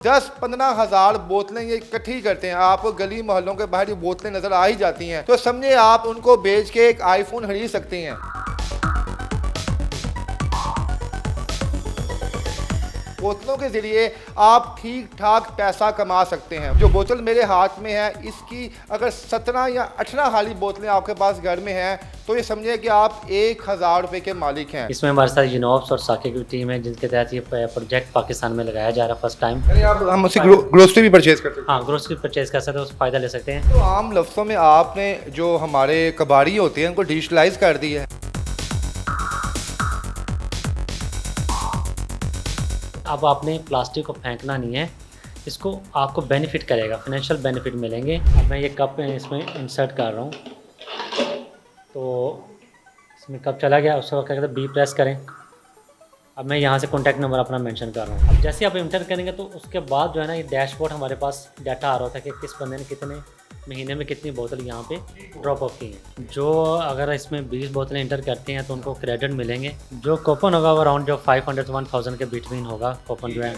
10-15 हज़ार बोतलें ये इकट्ठी करते हैं। आपको गली मोहल्लों के बाहर ये बोतलें नजर आ ही जाती हैं, तो समझे आप उनको बेच के एक आईफोन खरीद सकती हैं। बोतलों के ज़रिए आप ठीक ठाक पैसा कमा सकते हैं। जो बोतल मेरे हाथ में है, इसकी अगर 17 या 18 खाली बोतलें आपके पास घर में हैं तो ये समझिए कि आप 1000 रुपये के मालिक हैं। इसमें हमारे साथ यूनोप्स और साकिब की टीम है, जिनके तहत ये प्रोजेक्ट पाकिस्तान में लगाया जा रहा है फर्स्ट टाइम। यानी आप हम उससे ग्रोसरी भी परचेज कर सकते हैं। हाँ, ग्रोसरी परचेज कर सकते हैं, उससे फ़ायदा ले सकते हैं। तो आम लफ्ज़ों में आपने जो हमारे कबाड़ी होते हैं उनको डिजिटलाइज कर दी है। अब आपने प्लास्टिक को फेंकना नहीं है, इसको आपको बेनिफिट करेगा, फाइनेंशियल बेनिफिट मिलेंगे। अब मैं ये कप इसमें इंसर्ट कर रहा हूँ, तो इसमें कप चला गया। उसके बाद क्या कहते हैं, बी प्रेस करें। अब मैं यहाँ से कॉन्टैक्ट नंबर अपना मेंशन कर रहा हूँ। अब जैसे आप इंटर करेंगे तो उसके बाद जो है ना, ये डैशबोर्ड हमारे पास डाटा आ रहा था कि किस बंदे ने कितने महीने में कितनी बोतल यहाँ पे ड्रॉप ऑफ की हैं। जो अगर इसमें 20 बोतलें इंटर करते हैं तो उनको क्रेडिट मिलेंगे। जो कूपन होगा वो अराउंड जो 500 to 1000 के बिटवीन होगा कूपन जो है।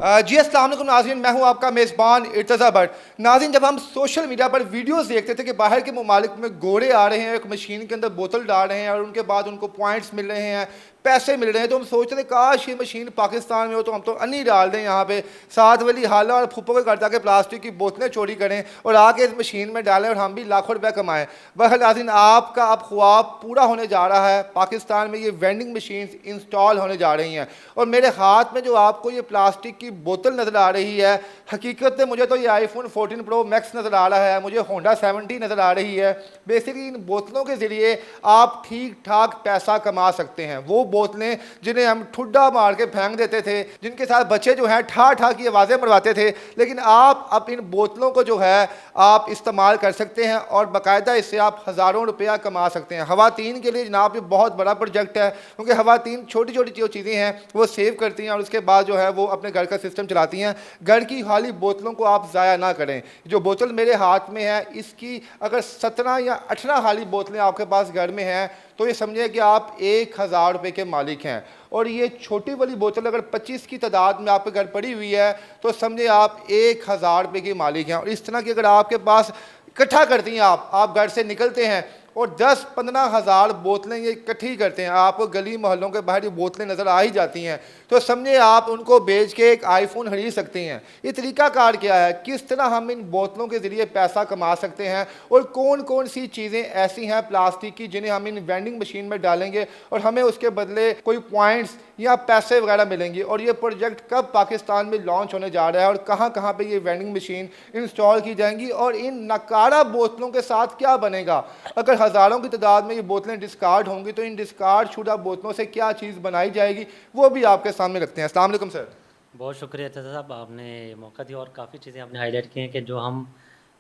जी अस्सलाम वालेकुम नाज़रीन, मैं हूं आपका मेज़बान इर्तज़ा भट्ट। नाज़रीन, जब हम सोशल मीडिया पर वीडियोस देखते थे कि बाहर के ममालिक में घोड़े आ रहे हैं, एक मशीन के अंदर बोतल डाल रहे हैं और उनके बाद उनको पॉइंट्स मिल रहे हैं, पैसे मिल रहे हैं, तो हम सोचते थे काश ये मशीन पाकिस्तान में हो तो हम तो अन्नी डाल दें यहाँ पे, साथ वाली हाला और फुप्पो के घर जाके प्लास्टिक की बोतलें चोरी करें और आके इस मशीन में डालें और हम भी लाखों रुपये कमाएं। बहरहाल नाज़रीन, आपका अब ख्वाब पूरा होने जा रहा है। पाकिस्तान में ये वेंडिंग मशीन इंस्टॉल होने जा रही हैं और मेरे हाथ में जो आपको ये प्लास्टिक की बोतल नज़र आ रही है, हकीकत में मुझे तो ये आईफोन 14 प्रो मैक्स नज़र आ रहा है, मुझे होंडा 70 नज़र आ रही है। बेसिकली इन बोतलों के ज़रिए आप ठीक ठाक पैसा कमा सकते हैं। वो बोतलें जिन्हें हम ठुड्डा मार के फेंक देते थे, जिनके साथ बच्चे जो हैं ठा ठा की आवाज़ें मरवाते थे, लेकिन आप अब इन बोतलों को जो है आप इस्तेमाल कर सकते हैं और बाकायदा इससे आप हज़ारों रुपया कमा सकते हैं। ख़वातीन के लिए जनाब ये बहुत बड़ा प्रोजेक्ट है, क्योंकि ख़वातीन छोटी छोटी जो चीज़ें हैं वो सेव करती हैं और उसके बाद जो है वो अपने घर का सिस्टम चलाती हैं। घर की खाली बोतलों को आप ज़ाया ना करें। जो बोतल मेरे हाथ में है, इसकी अगर 17 या 18 खाली बोतलें आपके पास घर में हैं तो ये समझिए कि आप 1000 रुपये के मालिक हैं। और ये छोटी वाली बोतल अगर 25 की तादाद में आपके घर पड़ी हुई है तो समझिए आप 1000 रुपये के मालिक हैं। और इस तरह की अगर आपके पास इकट्ठा करती हैं, आप घर से निकलते हैं और 10-15 हज़ार बोतलें ये इकट्ठी करते हैं, आपको गली मोहल्लों के बाहर ये बोतलें नज़र आ ही जाती हैं, तो समझे आप उनको बेच के एक आईफोन खरीद सकते हैं। ये तरीकाकार क्या है, किस तरह हम इन बोतलों के ज़रिए पैसा कमा सकते हैं और कौन कौन सी चीज़ें ऐसी हैं प्लास्टिक की जिन्हें हम इन वेंडिंग मशीन में डालेंगे और हमें उसके बदले कोई पॉइंट्स या पैसे वगैरह मिलेंगे। और ये प्रोजेक्ट कब पाकिस्तान में लॉन्च होने जा रहा है और कहाँ कहाँ पर ये वेंडिंग मशीन इंस्टॉल की जाएंगी और इन नकारा बोतलों के साथ क्या बनेगा। अगर हज़ारों की तादाद में ये बोतलें डिस्कार्ड होंगी तो इन डिस्कार्ड शुदा बोतलों से क्या चीज़ बनाई जाएगी, वो भी आपके सामने रखते हैं। अस्सलाम वालेकुम सर। बहुत शुक्रिया था साहब, आपने मौका दिया और काफ़ी चीज़ें आपने हाईलाइट की हैं कि जो हम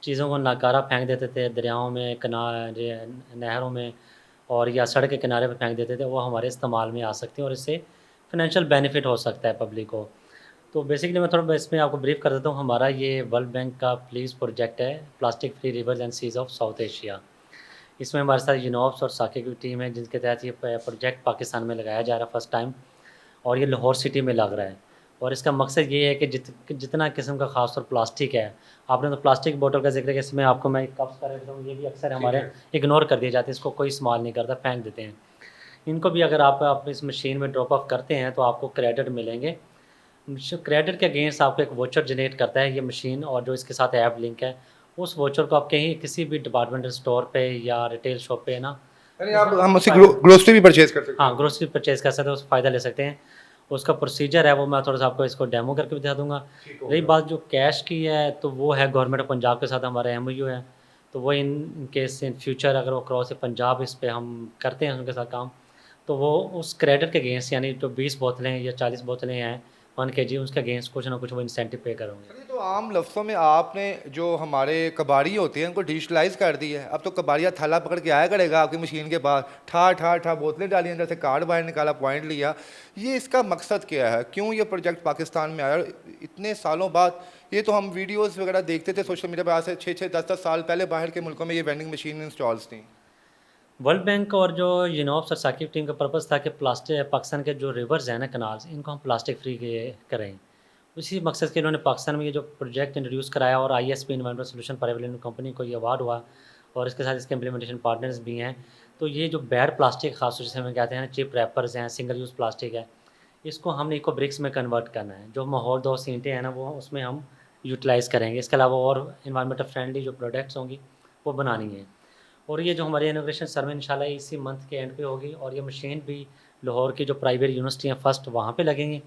चीज़ों को नाकारा फेंक देते थे दरियाओं में, नहरों में और या सड़क के किनारे पर फेंक देते थे, वो हमारे इस्तेमाल में आ सकती हैं और इससे फाइनेंशियल बेनिफिट हो सकता है पब्लिक को। तो बेसिकली मैं थोड़ा इसमें आपको ब्रीफ कर देता हूँ। हमारा ये वर्ल्ड बैंक का प्लीज़ प्रोजेक्ट है, plastic free rivers and seas of South Asia. इसमें हमारे साथ यूनोप्स और साकिब की टीम है, जिनके तहत ये प्रोजेक्ट पाकिस्तान में लगाया जा रहा है फर्स्ट टाइम, और ये लाहौर सिटी में लग रहा है। और इसका मकसद ये है कि जितना किस्म का ख़ास तौर प्लास्टिक है, आपने तो प्लास्टिक बोतल का जिक्र किया, इसमें आपको मैं कप्स कर देता हूँ, ये भी अक्सर हमारे इग्नोर कर दिए जाते हैं, इसको कोई इस्तेमाल नहीं करता, फेंक देते हैं। इनको भी अगर आप इस मशीन में ड्रॉप ऑफ करते हैं तो आपको क्रेडिट मिलेंगे। क्रेडिट के अगेंस्ट आपको एक वोचर जनरेट करता है ये मशीन, और जो इसके साथ ऐप लिंक है, उस वोचर को आप कहीं किसी भी डिपार्टमेंटल स्टोर पे या रिटेल शॉप पे ना, यानी आप हम उससे ग्रोसरी भी परचेज कर सकते हैं। हाँ, ग्रोसरी परचेज़ कर सकते हैं, उससे फ़ायदा ले सकते हैं। उसका प्रोसीजर है वो मैं थोड़ा-सा आपको इसको डेमो करके भी दिखा दूँगा। रही बात जो कैश की है, तो वो है गवर्नमेंट ऑफ पंजाब के साथ हमारा एमओयू है, तो वो इन केस इन फ्यूचर अगर वो क्रॉस पंजाब इस पे हम करते हैं उनके साथ काम, तो वो उस क्रेडिट के अगेंस्ट, यानी जो 20 बोतलें या 40 बोतलें हैं 1 केजी, उसके अगेंस्ट कुछ ना कुछ वो इंसेंटिव पे करेंगे। चलिए, तो आम लफ्ज़ों में आपने जो हमारे कबाड़ी होते हैं उनको डिजिटलाइज कर दी है। अब तो कबाड़िया थैला पकड़ के आया करेगा आपकी मशीन के पास, ठा ठा ठा बोतलें डाली, अंदर से कार्ड बाहर निकाला, पॉइंट लिया। ये इसका मकसद क्या है, क्यों ये प्रोजेक्ट पाकिस्तान में आया इतने सालों बाद। ये तो हम वीडियोज़ वगैरह देखते थे सोशल मीडिया पर, आज से 6-6 10-10 साल पहले बाहर के मुल्कों में ये वेंडिंग मशीन इंस्टॉल्स थी। वर्ल्ड बैंक और जो यूनोप्स और साकिब टीम का पर्पस था कि प्लास्टिक पाकिस्तान के जो रिवर्स हैं ना कनाल्स, इनको हम प्लास्टिक फ्री के करें। उसी मकसद के इन्होंने पाकिस्तान में ये जो प्रोजेक्ट इंट्रोड्यूस कराया और ISP environmental solution private limited company को ये अवार्ड हुआ और इसके साथ इसके इम्प्लीमेंटेशन पार्टनर्स भी हैं। तो ये जो बैड प्लास्टिक खास तौर से हमें कहते हैं ना, चिप रैपर्स हैं, सिंगल यूज़ प्लास्टिक है, इसको हमने इको ब्रिक्स में कन्वर्ट करना है। जो माहौल दोस्त ईंटें हैं ना, वो उसमें हम यूटिलाइज़ करेंगे। इसके अलावा और इन्वायरमेंटल फ्रेंडली जो प्रोडक्ट्स होंगी वो बनानी है। और ये जो हमारी इनॉग्रेशन सर्वे इंशाल्लाह इसी मंथ के एंड पे होगी और ये मशीन भी लाहौर की जो प्राइवेट यूनिवर्सिटी हैं फर्स्ट वहाँ पे लगेंगी।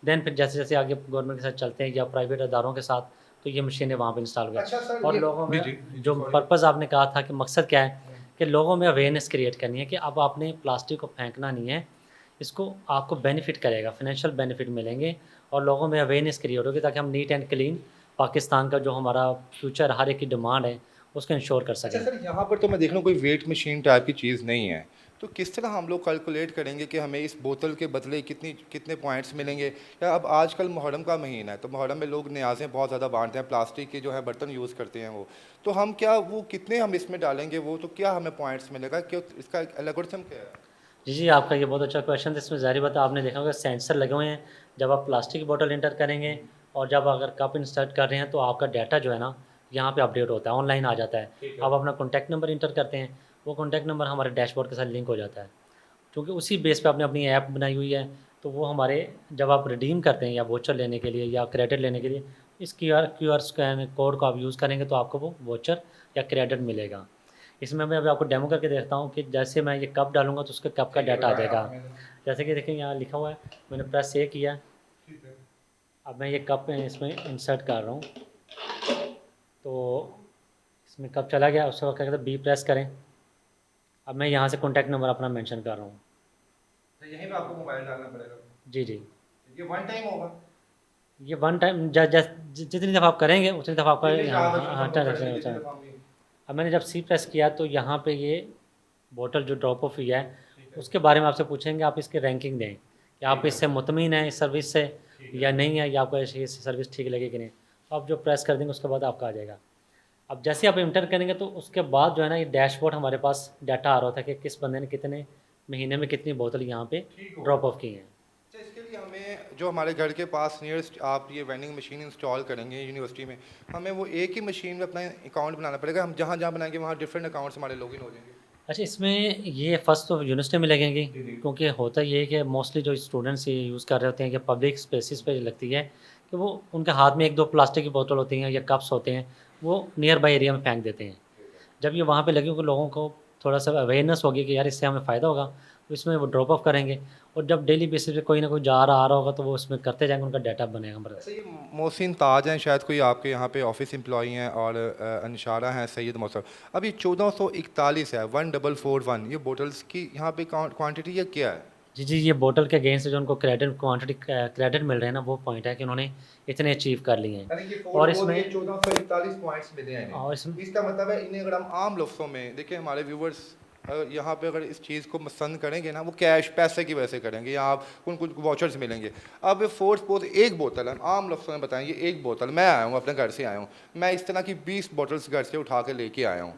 देन फिर जैसे जैसे आगे गवर्नमेंट के साथ चलते हैं या प्राइवेट अदारों के साथ, तो ये मशीनें वहाँ पे इंस्टॉल हो गई। अच्छा सर, और ये लोगों जी में जी जी जो सॉरी। पर्पज़ आपने कहा था कि मकसद क्या है कि लोगों में अवेयरनेस क्रिएट करनी है कि अब आपने प्लास्टिक को फेंकना नहीं है, इसको आपको बेनिफिट करेगा, फाइनेंशियल बेनिफिट मिलेंगे और लोगों में अवेयरनेस क्रिएट होगी ताकि हम नीट एंड क्लीन पाकिस्तान का जो हमारा फ्यूचर हर एक की डिमांड है उसको इंश्योर कर अच्छा सकें। सर, यहाँ पर तो मैं देख रहा हूँ कोई वेट मशीन टाइप की चीज़ नहीं है, तो किस तरह हम लोग कैलकुलेट करेंगे कि हमें इस बोतल के बदले कितने पॉइंट्स मिलेंगे? या अब आजकल मुहर्रम का महीना है, तो मुहर्रम में लोग न्याज़ें बहुत ज़्यादा बांटते हैं, प्लास्टिक के जो है बर्तन यूज़ करते हैं वो, तो हम क्या वो कितने हम इसमें डालेंगे वो, तो क्या हमें पॉइंट्स मिलेगा, क्यों इसका एल्गोरिथम क्या है? जी, जी, आपका ये बहुत अच्छा क्वेश्चन है। इसमें ज़ाहिर बात है आपने देखा होगा सेंसर लगे हुए हैं। जब आप प्लास्टिक की बोतल एंटर करेंगे और जब अगर कप इंसर्ट कर रहे हैं तो आपका डाटा जो है ना यहाँ पे अपडेट होता है, ऑनलाइन आ जाता है। ठीक है। आप अपना कॉन्टैक्ट नंबर एंटर करते हैं, वो कॉन्टैक्ट नंबर हमारे डैशबोर्ड के साथ लिंक हो जाता है। क्योंकि उसी बेस पे आपने अपनी ऐप बनाई हुई है, तो वो हमारे जब आप रिडीम करते हैं या वोचर लेने के लिए या क्रेडिट लेने के लिए, इस क्यूआर स्कैन कोड को आप यूज़ करेंगे तो आपको वो वोचर या क्रेडिट मिलेगा। इसमें मैं अभी आपको डेमो करके देखता हूँ कि जैसे मैं ये कप डालूँगा तो उसके कप का ठीक है, डाटा आ बताएं जाएगा। आप हमें। जैसे कि देखिए यहाँ लिखा हुआ है, मैंने प्रेस ये किया, ठीक है। अब मैं ये कप इसमें इंसर्ट कर रहा हूँ, तो इसमें कप चला गया। उसके बाद क्या कहते हैं, बी प्रेस करें। अब मैं यहाँ से कॉन्टैक्ट नंबर अपना मेंशन कर रहा हूँ। तो यहीं पे आपको मोबाइल डालना पड़ेगा? जी, जी। ये वन टाइम होगा? ये वन टाइम जितनी दफ़ा आप करेंगे उतनी दफ़ा आपका जितने यहाँ हाँ ट्रांजैक्शन हाँ हम लोग ट्रांजेक्शन करेंगे होता जितनी है। दफ़ा हम अब मैंने जब सी प्रेस किया तो यहाँ पे ये बॉटल जो ड्रॉप ऑफ हुई है ठीक है। उसके बारे में आपसे पूछेंगे, आप इसकी रैंकिंग दें कि आप ठीक है। इससे मुतमिन हैं इस सर्विस से ठीक या है। नहीं है, या आपको ऐसी सर्विस ठीक लगे कि नहीं। तो आप जो प्रेस कर देंगे उसके बाद आपका आ जाएगा। अब जैसे आप इंटर करेंगे तो उसके बाद जो है ना ये डैशबोर्ड हमारे पास डाटा आ रहा था कि किस बंदे ने कितने महीने में कितनी बोतल यहाँ पे ठीक हो ड्रॉप गया। ऑफ की हैं। अच्छा, इसके लिए हमें जो हमारे घर के पास नियरेस्ट आप ये वेंडिंग मशीन इंस्टॉल करेंगे यूनिवर्सिटी में, हमें वो एक ही मशीन में अपना अकाउंट बनाना पड़ेगा? हम जहाँ जहाँ बनाएंगे वहाँ डिफरेंट अकाउंट्स हमारे लॉगिन हो जाएंगे? अच्छा, इसमें ये फ़र्स्ट तो यूनिवर्सिटी में लगेंगी, जी जी। क्योंकि होता ये है कि मोस्टली जो स्टूडेंट्स ये यूज़ कर रहे होते हैं कि पब्लिक स्पेसिस पे लगती है कि वो उनके हाथ में 1-2 प्लास्टिक की बोतल होती हैं या कप्स होते हैं, वो नियर बाय एरिया में फेंक देते हैं। जब ये वहाँ पे लगे होंगे लोगों को थोड़ा-सा अवेयरनेस होगी कि यार इससे हमें फ़ायदा होगा, तो इसमें वो ड्रॉप ऑफ करेंगे और जब डेली बेसिस पे कोई ना कोई जा रहा आ रहा होगा तो वो उसमें करते जाएँगे, उनका डाटा बनेगा हमारे। अच्छा, ये मोहसिन ताज हैं शायद कोई आपके यहाँ पे ऑफिस एम्प्लॉई हैं, और अनशारा हैं सैयद मौसम। अब ये 1441 है 1441, ये बोटल्स की यहाँ पे क्वांटिटी या क्या है? जी, जी, ये बॉटल के अगेंस्ट जो उनको क्रेडिट मिल रहे हैं ना, वो पॉइंट है कि उन्होंने इतने अचीव कर लिए हैं। यानी कि और 4 ये इसमें 1441 पॉइंट्स मिले हैं और इसमें इन्हें। इसका मतलब है इन्हें अगर हम आम लफ्ज़ों में देखिए, हमारे व्यूवर्स यहाँ पे अगर इस चीज़ को पसंद करेंगे ना, वो कैश पैसे की वजह से करेंगे या आप उनको वाउचर्स मिलेंगे। अब फोर्स सपोज एक बोतल है, आम लफ्ज़ों में बताएं, ये एक बोतल मैं आया हूँ अपने घर से आया हूँ, मैं इस तरह की 20 बोतल्स घर से उठा के लेके आया हूँ,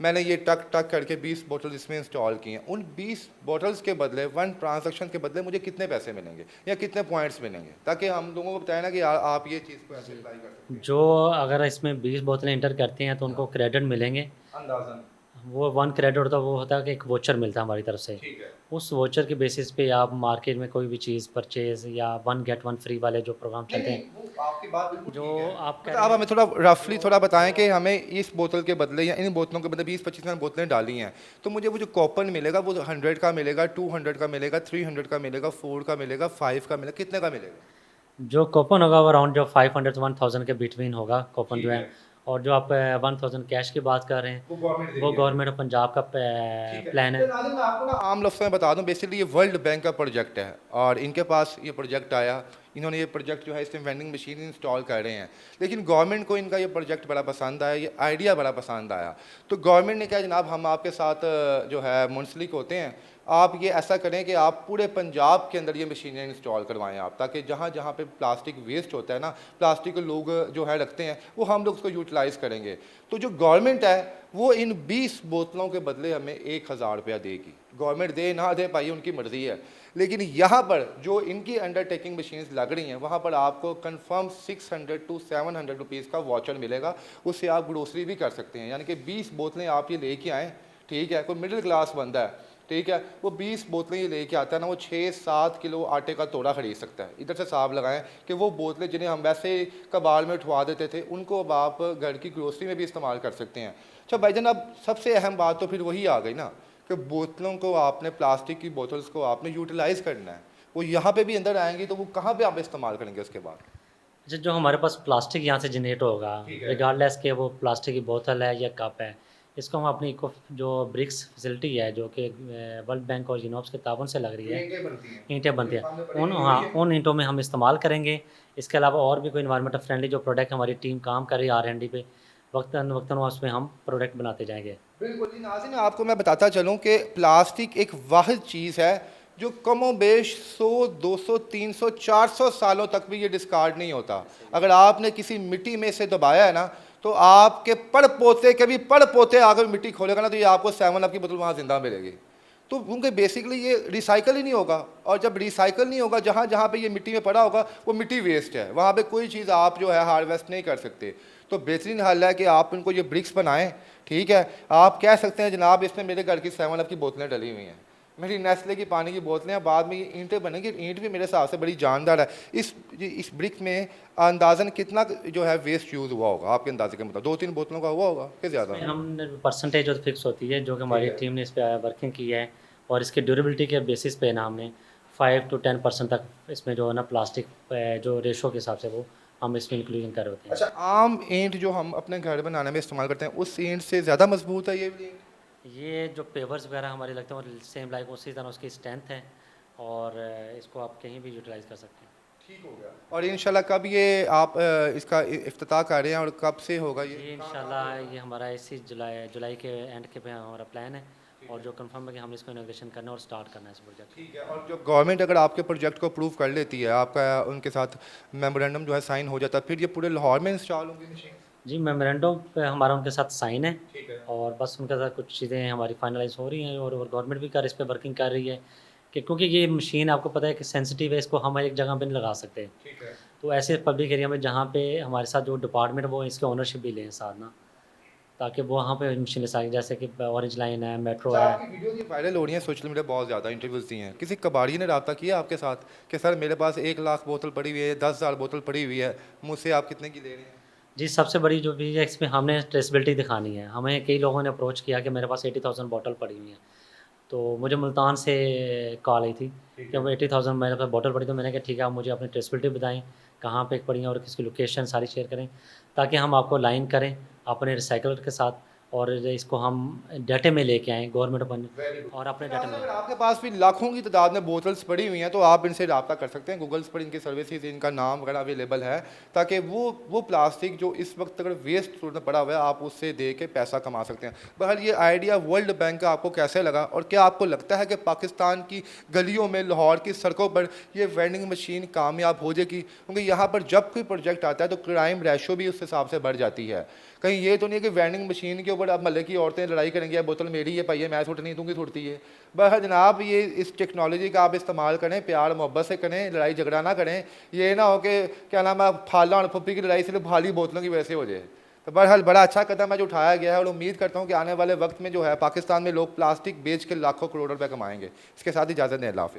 मैंने ये टक टक करके 20 बोतल इसमें इंस्टॉल किए हैं। उन 20 बोतल्स के बदले, वन ट्रांजैक्शन के बदले मुझे कितने पैसे मिलेंगे या कितने पॉइंट्स मिलेंगे, ताकि हम लोगों को बताएं ना कि यार आप ये चीज़ को ऐसे अप्लाई कर सकते हैं? जो अगर इसमें 20 बोतलें एंटर करते हैं तो उनको क्रेडिट मिलेंगे। अंदाजन। वो 1 क्रेडिट होता है, वो होता है कि एक वोचर मिलता है हमारी तरफ से। ठीक है। उस वोचर के बेसिस पे आप मार्केट में कोई भी चीज़ परचेज़ या 1 गेट 1 फ्री वाले जो प्रोग्राम नहीं चलते नहीं, हैं, वो आपकी बात बिल्कुल जो ठीक है। आप कह मतलब रहे आप हैं। हमें थोड़ा रफली थोड़ा बताएं कि हमें इस बोतल के बदले या इन बोतलों के बदले 20-25 मैंने बोतलें डाली हैं, तो मुझे वो जो कूपन मिलेगा वो 100 का मिलेगा, 200 का मिलेगा, 300 का मिलेगा, 4 का मिलेगा, 5 का मिलेगा, कितने का मिलेगा? जो कूपन होगा वो अराउंड जो 500 से 1000 के बिटवीन होगा कूपन जो ठीक है। है। और जो आप 1000 कैश की बात कर रहे हैं, वो गवर्नमेंट वो देगी हमें। गवर्नमेंट ऑफ पंजाब का ठीक है। प्लान तो है। नाज़िम, मैं आपको ना आम लफ्ज़ों में बता दूं, बेसिकली ये वर्ल्ड बैंक का प्रोजेक्ट है और इनके पास ये प्रोजेक्ट आया, इन्होंने ये प्रोजेक्ट जो है इसमें वेंडिंग मशीन इंस्टॉल कर रहे हैं, लेकिन गवर्नमेंट को इनका ये प्रोजेक्ट बड़ा पसंद आया, ये आइडिया बड़ा पसंद आया, तो गवर्नमेंट ने कहा जनाब हम आपके साथ जो है मुंसलिक होते हैं, आप ये ऐसा करें कि आप पूरे पंजाब के अंदर ये मशीनें इंस्टॉल करवाएं आप, ताकि जहाँ जहाँ पे प्लास्टिक वेस्ट होता है ना, प्लास्टिक को लोग जो है रखते हैं, वो हम लोग उसको यूटिलाइज़ करेंगे। तो जो गवर्नमेंट है वो इन 20 बोतलों के बदले हमें 1000 रुपया देगी। गवर्नमेंट दे ना दे भाई उनकी मर्ज़ी है, लेकिन यहाँ पर जो इनकी अंडरटेकिंग मशीन्स लग रही हैं वहाँ पर आपको कंफर्म 600 to 700 रुपीज़ का वाचर मिलेगा। उससे आप ग्रोसरी भी कर सकते हैं, यानी कि 20 बोतलें आप ये लेके आएँ, ठीक है, कोई मिडिल क्लास बंदा है, ठीक है, वो 20 बोतलें ये लेके आता है ना, वो 6-7 किलो आटे का तोड़ा खरीद सकता है। इधर से हिसाब लगाएं कि वो बोतलें जिन्हें हम वैसे कबाड़ में उठवा देते थे, उनको अब आप घर की ग्रोसरी में भी इस्तेमाल कर सकते हैं। अच्छा भाईजान, अब सबसे अहम बात तो फिर वही आ गई ना कि बोतलों को आपने, प्लास्टिक की बोतल्स को आपने यूटिलाइज़ करना है। वो यहाँ पे भी अंदर आएंगी तो वो कहाँ पे आप इस्तेमाल करेंगे उसके बाद? अच्छा, जो हमारे पास प्लास्टिक यहाँ से जनरेट होगा, ठीक है। रिगार्डलेस के वो प्लास्टिक की बोतल है या कप है, इसको हम अपनी इको जो ब्रिक्स फैसिलिटी है जो कि वर्ल्ड बैंक और यूनोप्स के ताबन से लग रही है, ईंटें बनती हैं। ईंटें बनती ये हैं, सामने पड़ी उन हुई हाँ है। उन ईंटों में हम इस्तेमाल करेंगे। इसके अलावा और भी कोई इन्वायरमेंटल फ्रेंडली जो प्रोडक्ट हमारी टीम काम कर रही है R&D पे, वक्तन वक्तन उसमें हम प्रोडक्ट बनाते जाएंगे। बिल्कुल जी नाज़रीन, आपको मैं बताता चलूँ कि प्लास्टिक एक वाहिद चीज़ है जो कमोबेश 100, 200, 300, 400 सालों तक भी ये डिस्कार्ड नहीं होता। अगर आपने किसी मिट्टी में से दबाया है ना, तो आपके पड़ पोते के भी पड़ पोते आकर मिट्टी खोलेगा ना, तो ये आपको 7 अप की बोतल वहाँ जिंदा मिलेगी। तो क्योंकि बेसिकली ये रिसाइकल ही नहीं होगा, और जब रिसाइकल नहीं होगा, जहाँ जहाँ पे ये मिट्टी में पड़ा होगा वो मिट्टी वेस्ट है, वहाँ पे कोई चीज़ आप जो है हार्वेस्ट नहीं कर सकते। तो बेहतरीन हल है कि आप इनको ये ब्रिक्स बनाएं, ठीक है। आप कह सकते हैं जनाब इसमें मेरे घर की 7 अप की बोतलें डली हुई हैं, मेरी नेस्ले की पानी की बोतलें हैं, बाद में ये ईंटें बनेंगी। ईंट भी मेरे हिसाब से बड़ी जानदार है। इस ब्रिक में अंदाज़न कितना जो है वेस्ट यूज़ हुआ होगा आपके अंदाजे के मुताबिक? 2-3 बोतलों का हुआ होगा कि ज़्यादा? हम परसेंटेज जो फिक्स होती है, जो कि हमारी टीम ने इस पे वर्किंग की है, और इसकी ड्यूरेबिलिटी के बेसिस पे ना हमने 5 to 10% तक इसमें जो है ना प्लास्टिक जो रेशो के हिसाब से वो हम इसमें इंक्लूजन कर रहे होते हैं। अच्छा, आम ईंट जो हम अपने घर बनाने में इस्तेमाल करते हैं उस ईंट से ज़्यादा मजबूत है ये वाली ईंट? ये जो पेवर्स वगैरह हमारे लगते हैं और सेम लाइक उसी तरह उसकी स्ट्रेंथ है, और इसको आप कहीं भी यूटिलाइज कर सकते हैं। ठीक हो गया। और इंशाल्लाह कब ये आप इसका इफ्तिताह कर रहे हैं और कब से होगा ये? ये इंशाल्लाह ये हमारा इसी जुलाई के एंड के पे हमारा प्लान है, और जो कंफर्म है कि हमने इसको इनोग्रेशन करना है और स्टार्ट करना है इस प्रोजेक्ट। ठीक है। और जो गवर्नमेंट अगर आपके प्रोजेक्ट को अप्रूव कर लेती है, आपका उनके साथ मेमोरेंडम जो है साइन हो जाता है, फिर ये पूरे लाहौर में इंस्टॉल होंगी मशीन? जी, मेमोरेंडम पे हमारा उनके साथ साइन है, ठीक है। और बस उनके साथ कुछ चीज़ें हमारी फाइनलाइज हो रही हैं, और गवर्नमेंट भी इस पे वर्किंग कर रही है कि क्योंकि ये मशीन आपको पता है कि सेंसिटिव है, इसको हम एक जगह पे नहीं लगा सकते। ठीक है। तो ऐसे पब्लिक एरिया में जहाँ पे हमारे साथ जो डिपार्टमेंट वो इसके ओनरशिप भी लें साथ ना, ताकि वो वहाँ पे मशीनें सारी, जैसे कि ऑरेंज लाइन है, मेट्रो अच्छा, है। आपकी वीडियो ये वायरल हो रही है सोशल मीडिया, बहुत ज़्यादा इंटरव्यूज़ दी हैं, किसी कबाड़ी ने रब्ता किया आपके साथ कि सर मेरे पास 1 लाख बोतल पड़ी हुई है, 10,000 बोतल पड़ी हुई है, मुझसे आप कितने की ले रहे हैं? जी, सबसे बड़ी जो भी है इसमें हमने ट्रेसेबिलिटी दिखानी है। हमें कई लोगों ने अप्रोच किया कि मेरे पास 80,000 बॉटल पड़ी हुई हैं। तो मुझे मुल्तान से कॉल आई थी ठीक कि है। वो 80,000 मेरे पास बॉटल पड़ी, तो मैंने कहा ठीक है, आप मुझे अपनी ट्रेसेबिलिटी बताएँ, कहाँ पे पड़ी हैं और किसकी लोकेशन सारी शेयर करें, ताकि हम आपको लाइन करें अपने रिसाइकलर के साथ, और इसको हम डाटे में लेके आएँ गवर्नमेंट बन, वेरी गुड। और अपने डाटे में। अगर आपके पास भी लाखों की तादाद में बोतल्स पड़ी हुई हैं तो आप इनसे रब्ता कर सकते हैं। गूगल्स पर इनकी सर्विसेज, इनका नाम वगैरह अवेलेबल है, ताकि वो प्लास्टिक जो इस वक्त अगर वेस्ट सूरत में पड़ा हुआ है आप उससे दे के पैसा कमा सकते हैं। बहरहाल ये आइडिया वर्ल्ड बैंक का आपको कैसे लगा, और क्या आपको लगता है कि पाकिस्तान की गलियों में, लाहौर की सड़कों पर ये वेंडिंग मशीन कामयाब हो जाएगी? क्योंकि यहाँ पर जब कोई प्रोजेक्ट आता है तो क्राइम रेशो भी उस हिसाब से बढ़ जाती है। कहीं ये तो नहीं है कि वेंडिंग मशीन के ऊपर अब महल्ले की औरतें लड़ाई करेंगी, बोतल मेरी है पाइए, मैं सुट नहीं दूंगी, सुटती है। बहर जनाब, ये इस टेक्नोलॉजी का आप इस्तेमाल करें, प्यार मोहब्बत से करें, लड़ाई झगड़ा ना करें। ये ना हो कि क्या नाम है, फाला और पप्पी की लड़ाई सिर्फ भाली बोतलों की वजह से हो जाए। तो बहरहाल बड़ा अच्छा कदम है जो उठाया गया है, और उम्मीद करता हूँ कि आने वाले वक्त में जो है पाकिस्तान में लोग प्लास्टिक बेच के लाखों करोड़ रुपये कमाएंगे। इसके साथ इजाज़त दें, अल्लाह हाफ़िज़।